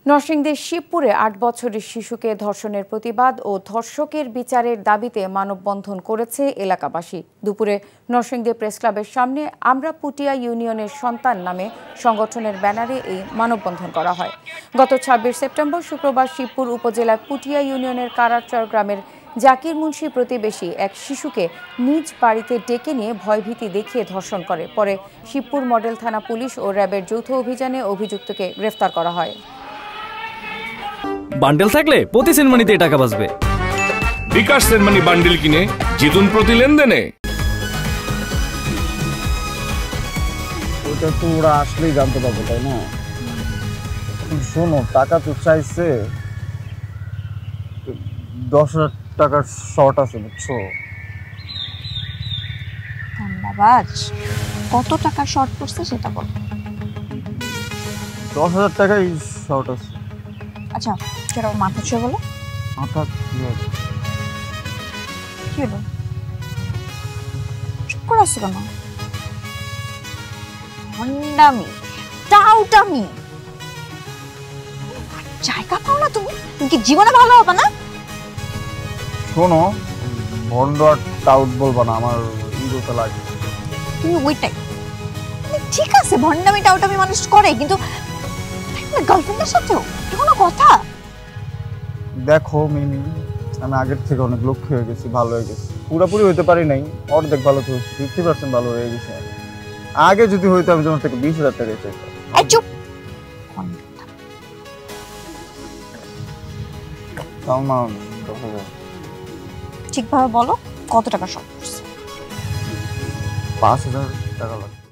নরসিংদীর শিবপুরে ৮ বছরের শিশুকে ধর্ষণের প্রতিবাদ ও ধর্ষকের বিচারের দাবিতে মানববন্ধন করেছে এলাকাবাসী। দুপুরে নরসিংদী প্রেসক্লাবের সামনে আমরা পুটিয়া ইউনিয়নের সন্তান নামে সংগঠনের ব্যানারে এই মানববন্ধন করা হয়। গত ২৬ সেপ্টেম্বর শুক্রবার শিবপুর উপজেলার পুটিয়া ইউনিয়নের কারারচর গ্রামের জাকির মুন্সি প্রতিবেশী এক শিশুকে নিজ বাড়িতে ডেকে নিয়ে ভয়ভীতি দেখিয়ে ধর্ষণ করে। পরে শিবপুর মডেল থানা পুলিশ ও র্যাবের যৌথ অভিযানে অভিযুক্তকে গ্রেফতার করা হয়। বান্ডেল থাকলে প্রতি সেনমানিতে টাকা বাঁচবে। বিকাশ সেনমানি বান্ডেল কিনে জিতুন প্রতি লেনদেনে। ওটা তো ওরা আসলেই জানতে পারবে, তাই না? শোনো, টাকা তো চাইছে, 10,000 টাকার শর্ট আছে, বুঝছো? ধন্যবাদ। কত টাকা শর্ট পড়ছে সেটা বল। 10,000 টাকাই শর্ট আছে। আচ্ছা, সেটা মাথা ছুঁয়ে বলো। মাথা কি হলো? চুপ করে আসছো কেন? ভণ্ডামি, টাউটামি, জায়গা পাও না তুমি? তুমি কি জীবনে ভালো হবে না? শোনো, ভন্ড আর টাউট বলবা না, আমার ইগোতে লাগে। তুমি ওইটাই। ঠিক আছে, ভণ্ডামি টাউটামি মানুষ করে, কিন্তু গার্লফ্রেন্ডের সাথেও কোনো কথা? দেখো মিমি, আমি আগের থেকে অনেক লক্ষ্য হয়ে গেছি, ভালো হয়ে গেছি। পুরোপুরি হইতে পারি নাই, অর্ধেক ভালো তো হয়েছে, 50% ভালো হয়ে গেছে। আগে যদি হইতো আমি তোমার থেকে 20,000 টাকা চাইতাম। চুপ। ঠিকভাবে বলো, কত টাকা শর্ট পড়ছে? 5,000 টাকা লাগবে।